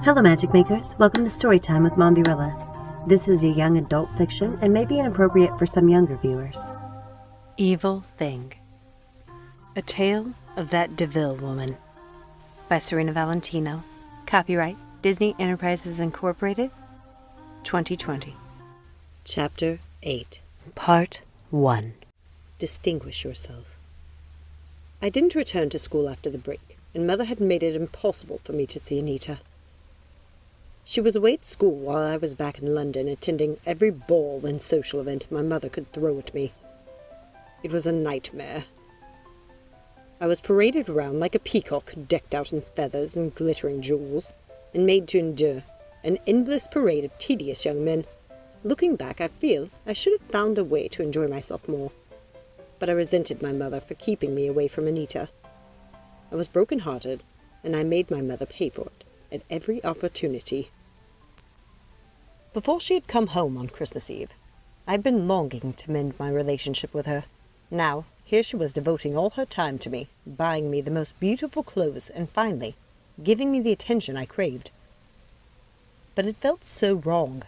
Hello Magic Makers, welcome to Storytime with Mombierella. This is a young adult fiction and may be inappropriate for some younger viewers. Evil Thing. A Tale of That DeVille Woman by Serena Valentino. Copyright Disney Enterprises Incorporated, 2020. Chapter 8. Part 1. Distinguish Yourself. I didn't return to school after the break, and Mother had made it impossible for me to see Anita. She was away at school while I was back in London, attending every ball and social event my mother could throw at me. It was a nightmare. I was paraded around like a peacock, decked out in feathers and glittering jewels, and made to endure an endless parade of tedious young men. Looking back, I feel I should have found a way to enjoy myself more. But I resented my mother for keeping me away from Anita. I was broken-hearted, and I made my mother pay for it at every opportunity. Before she had come home on Christmas Eve, I had been longing to mend my relationship with her. Now, here she was devoting all her time to me, buying me the most beautiful clothes, and finally, giving me the attention I craved. But it felt so wrong.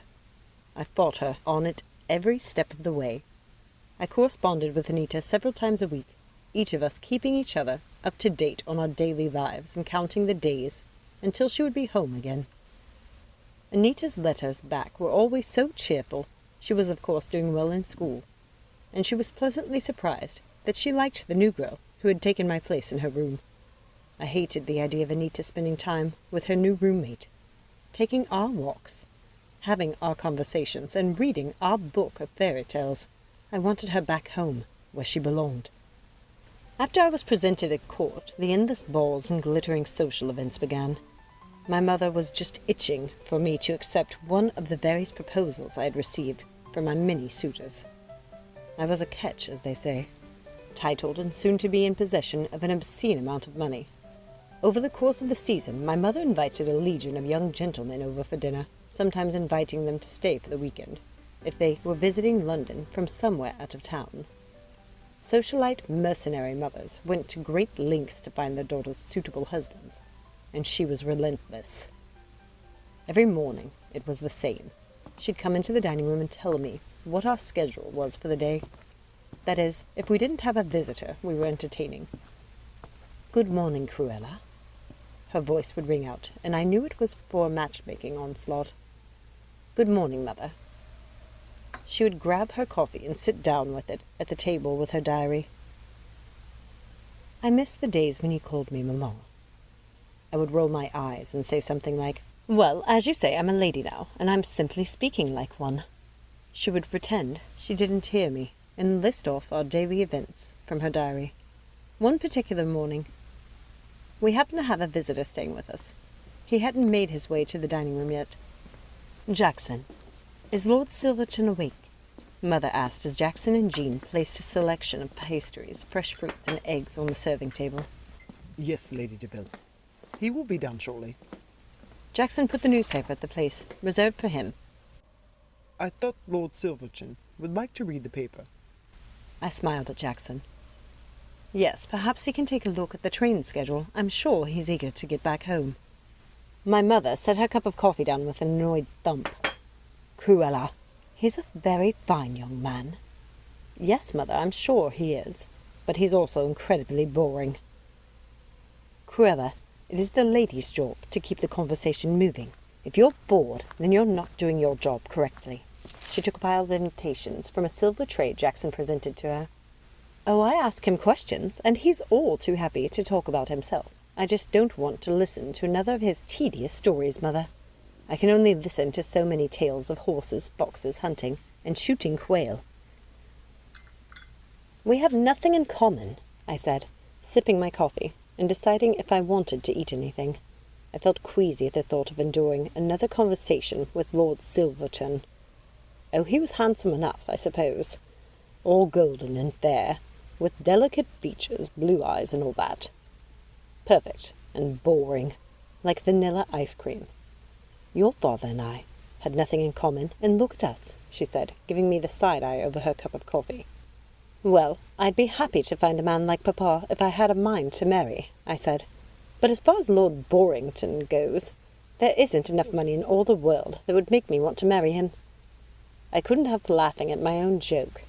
I fought her on it every step of the way. I corresponded with Anita several times a week, each of us keeping each other up to date on our daily lives and counting the days until she would be home again. Anita's letters back were always so cheerful. She was, of course, doing well in school, and she was pleasantly surprised that she liked the new girl who had taken my place in her room. I hated the idea of Anita spending time with her new roommate, taking our walks, having our conversations, and reading our book of fairy tales. I wanted her back home, where she belonged. After I was presented at court, the endless balls and glittering social events began. My mother was just itching for me to accept one of the various proposals I had received from my many suitors. I was a catch, as they say, titled and soon to be in possession of an obscene amount of money. Over the course of the season, my mother invited a legion of young gentlemen over for dinner, sometimes inviting them to stay for the weekend, if they were visiting London from somewhere out of town. Socialite mercenary mothers went to great lengths to find their daughters suitable husbands, and she was relentless. Every morning it was the same. She'd come into the dining room and tell me what our schedule was for the day. That is, if we didn't have a visitor we were entertaining. "Good morning, Cruella." Her voice would ring out, and I knew it was for a matchmaking onslaught. "Good morning, Mother." She would grab her coffee and sit down with it at the table with her diary. "I miss the days when you called me Mamma." I would roll my eyes and say something like, "Well, as you say, I'm a lady now, and I'm simply speaking like one." She would pretend she didn't hear me and list off our daily events from her diary. One particular morning, we happened to have a visitor staying with us. He hadn't made his way to the dining room yet. "Jackson, is Lord Silverton awake?" Mother asked as Jackson and Jean placed a selection of pastries, fresh fruits, and eggs on the serving table. "Yes, Lady DeVille. He will be down shortly." Jackson put the newspaper at the place reserved for him. "I thought Lord Silverton would like to read the paper." I smiled at Jackson. "Yes, perhaps he can take a look at the train schedule. I'm sure he's eager to get back home." My mother set her cup of coffee down with an annoyed thump. "Cruella, he's a very fine young man." "Yes, Mother, I'm sure he is, but he's also incredibly boring." "Cruella, it is the lady's job to keep the conversation moving. If you're bored, then you're not doing your job correctly." She took a pile of invitations from a silver tray Jackson presented to her. "Oh, I ask him questions, and he's all too happy to talk about himself. I just don't want to listen to another of his tedious stories, Mother. I can only listen to so many tales of horses, foxes, hunting, and shooting quail." "We have nothing in common," I said, sipping my coffee and deciding if I wanted to eat anything. I felt queasy at the thought of enduring another conversation with Lord Silverton. Oh, he was handsome enough, I suppose. All golden and fair, with delicate features, blue eyes, and all that. Perfect and boring, like vanilla ice cream. "Your father and I had nothing in common, and look at us," she said, giving me the side-eye over her cup of coffee. "Well, I'd be happy to find a man like Papa if I had a mind to marry," I said. "But as far as Lord Borrington goes, There isn't enough money in all the world that would make me want to marry him. I couldn't help laughing at my own joke.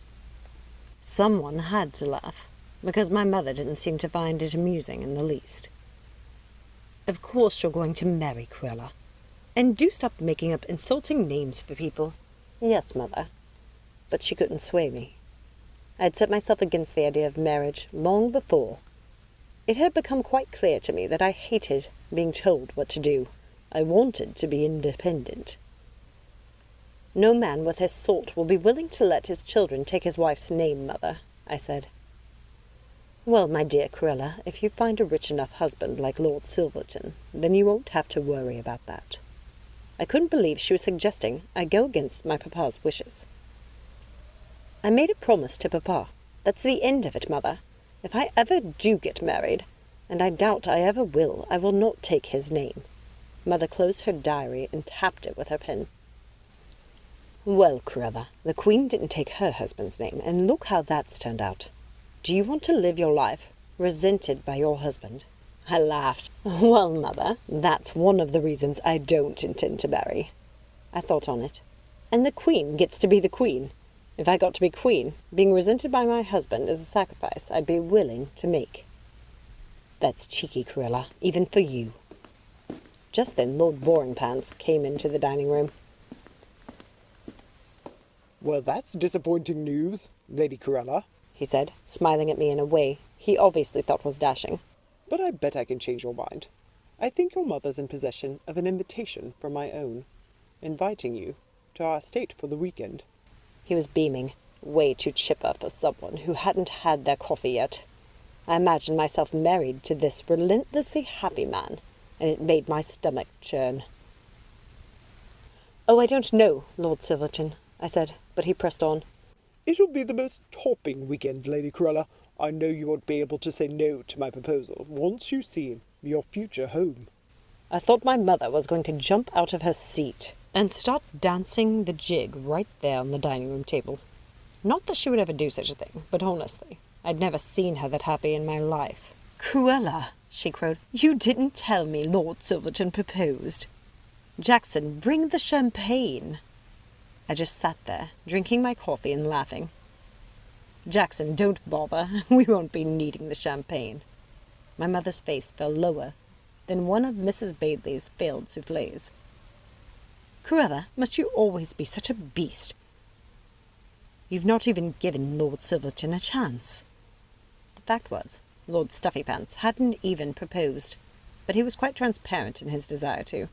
Someone had to laugh, because my mother didn't seem to find it amusing in the least. Of course you're going to marry Cruella. And do stop making up insulting names for people. Yes, Mother. But she couldn't sway me. I had set myself against the idea of marriage long before. It had become quite clear to me that I hated being told what to do. I wanted to be independent. No man with his salt will be willing to let his children take his wife's name, Mother, I said. Well, my dear Cruella, if you find a rich enough husband like Lord Silverton, then you won't have to worry about that. I couldn't believe she was suggesting I go against my papa's wishes. I made a promise to Papa. That's the end of it, Mother. If I ever do get married, and I doubt I ever will, I will not take his name. Mother closed her diary and tapped it with her pen. Well, Cruella, the Queen didn't take her husband's name, and look how that's turned out. Do you want to live your life resented by your husband? I laughed. Well, Mother, that's one of the reasons I don't intend to marry. I thought on it. And the Queen gets to be the Queen. If I got to be Queen, being resented by my husband is a sacrifice I'd be willing to make. That's cheeky, Cruella, even for you. Just then Lord Boring Pants came into the dining room. Well, that's disappointing news, Lady Cruella, he said, smiling at me in a way he obviously thought was dashing. But I bet I can change your mind. I think your mother's in possession of an invitation from my own, inviting you to our estate for the weekend. He was beaming, way too chipper for someone who hadn't had their coffee yet. I imagined myself married to this relentlessly happy man, and it made my stomach churn. Oh, I don't know, Lord Silverton, I said, but he pressed on. It'll be the most topping weekend, Lady Cruella. I know you won't be able to say no to my proposal once you see your future home. I thought my mother was going to jump out of her seat and start dancing the jig right there on the dining room table. Not that she would ever do such a thing, but honestly, I'd never seen her that happy in my life. Cruella, she crowed, you didn't tell me Lord Silverton proposed. Jackson, bring the champagne. I just sat there, drinking my coffee and laughing. Jackson, don't bother. We won't be needing the champagne. My mother's face fell lower than one of Mrs. Bailey's failed soufflés. Cruella, must you always be such a beast? You've not even given Lord Silverton a chance. The fact was, Lord Stuffypants hadn't even proposed, but he was quite transparent in his desire to.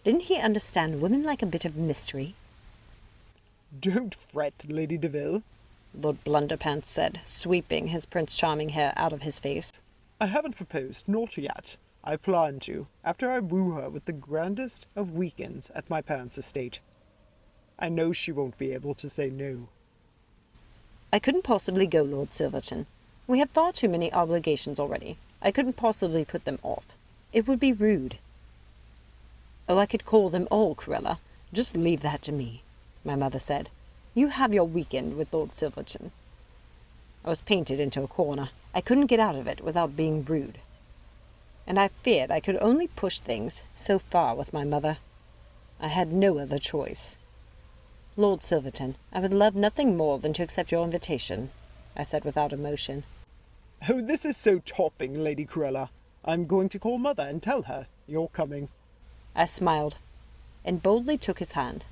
Didn't he understand women like a bit of mystery? Don't fret, Lady Deville, Lord Blunderpants said, sweeping his Prince Charming hair out of his face. I haven't proposed, not yet. I plan to, after I woo her with the grandest of weekends at my parents' estate. I know she won't be able to say no. I couldn't possibly go, Lord Silverton. We have far too many obligations already. I couldn't possibly put them off. It would be rude. Oh, I could call them all, Cruella. Just leave that to me, my mother said. You have your weekend with Lord Silverton. I was painted into a corner. I couldn't get out of it without being rude. And I feared I could only push things so far with my mother. I had no other choice. Lord Silverton, I would love nothing more than to accept your invitation, I said without emotion. Oh, this is so topping, Lady Cruella. I'm going to call Mother and tell her you're coming. I smiled, and boldly took his hand.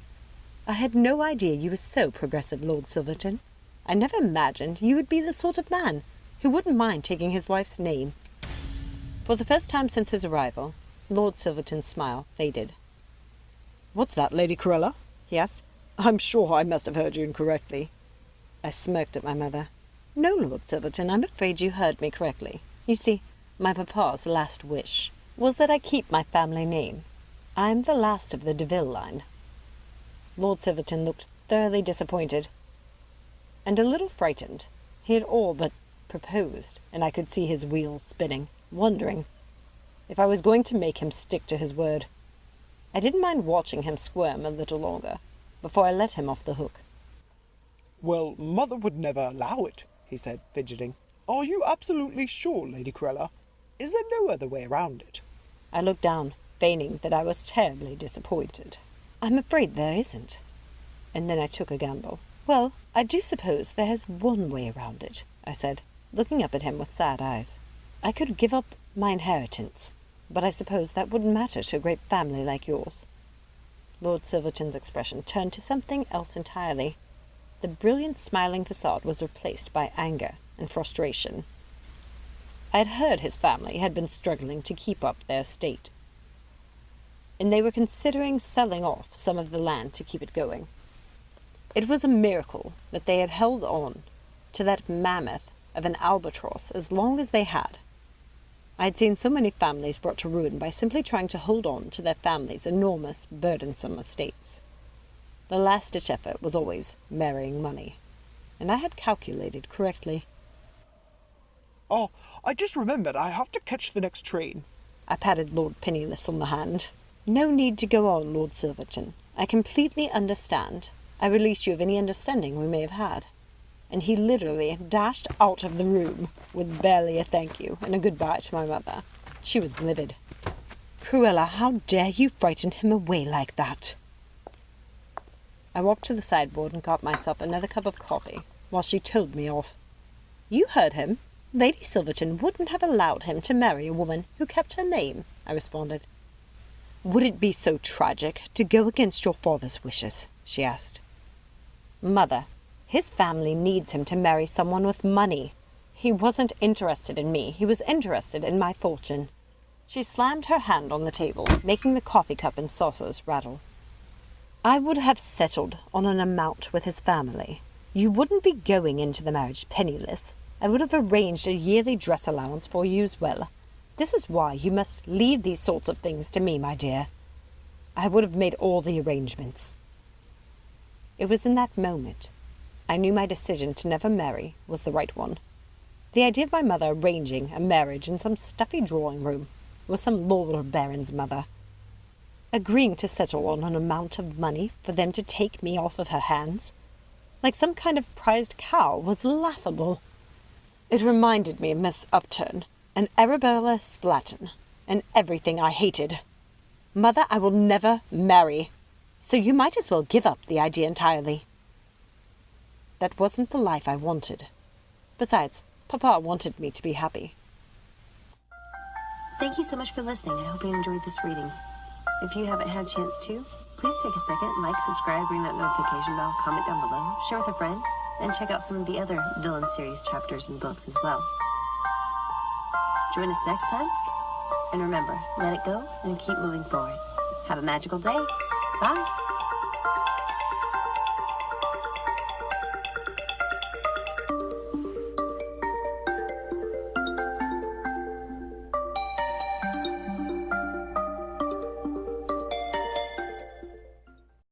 I had no idea you were so progressive, Lord Silverton. I never imagined you would be the sort of man who wouldn't mind taking his wife's name. For the first time since his arrival, Lord Silverton's smile faded. What's that, Lady Cruella? He asked. I'm sure I must have heard you incorrectly. I smirked at my mother. No, Lord Silverton, I'm afraid you heard me correctly. You see, my papa's last wish was that I keep my family name. I'm the last of the Deville line. Lord Silverton looked thoroughly disappointed and a little frightened. He had all but proposed, and I could see his wheels spinning, wondering if I was going to make him stick to his word. I didn't mind watching him squirm a little longer before I let him off the hook. Well, Mother would never allow it, he said, fidgeting. Are you absolutely sure, Lady Cruella? Is there no other way around it? I looked down. feigning that I was terribly disappointed. "I'm afraid there isn't." And then I took a gamble. "Well, I do suppose there is one way around it," I said, looking up at him with sad eyes. "I could give up my inheritance, but I suppose that wouldn't matter to a great family like yours." Lord Silverton's expression turned to something else entirely. The brilliant smiling facade was replaced by anger and frustration. I had heard his family had been struggling to keep up their estate, and they were considering selling off some of the land to keep it going. It was a miracle that they had held on to that mammoth of an albatross as long as they had. I had seen so many families brought to ruin by simply trying to hold on to their family's enormous, burdensome estates. The last-ditch effort was always marrying money, and I had calculated correctly. "Oh, I just remembered I have to catch the next train." I patted Lord Penniless on the hand. "No need to go on, Lord Silverton. I completely understand. I release you of any understanding we may have had." And he literally dashed out of the room with barely a thank you and a goodbye to my mother. She was livid. "Cruella, how dare you frighten him away like that?" I walked to the sideboard and got myself another cup of coffee, while she told me off. "You heard him. Lady Silverton wouldn't have allowed him to marry a woman who kept her name," I responded. "Would it be so tragic to go against your father's wishes?" she asked. "Mother, his family needs him to marry someone with money. He wasn't interested in me. He was interested in my fortune." She slammed her hand on the table, making the coffee cup and saucers rattle. "I would have settled on an amount with his family. You wouldn't be going into the marriage penniless. I would have arranged a yearly dress allowance for you as well. This is why you must leave these sorts of things to me, my dear. I would have made all the arrangements." It was in that moment I knew my decision to never marry was the right one. The idea of my mother arranging a marriage in some stuffy drawing room with some lord baron's mother, agreeing to settle on an amount of money for them to take me off of her hands, like some kind of prized cow, was laughable. It reminded me of Miss Upturn and Arabella Splatton and everything I hated. "Mother, I will never marry, so you might as well give up the idea entirely." That wasn't the life I wanted. Besides, Papa wanted me to be happy. Thank you so much for listening. I hope you enjoyed this reading. If you haven't had a chance to, please take a second, like, subscribe, ring that notification bell, comment down below, share with a friend, and check out some of the other Villain series chapters and books as well. Join us next time, and remember, let it go and keep moving forward. Have a magical day. Bye.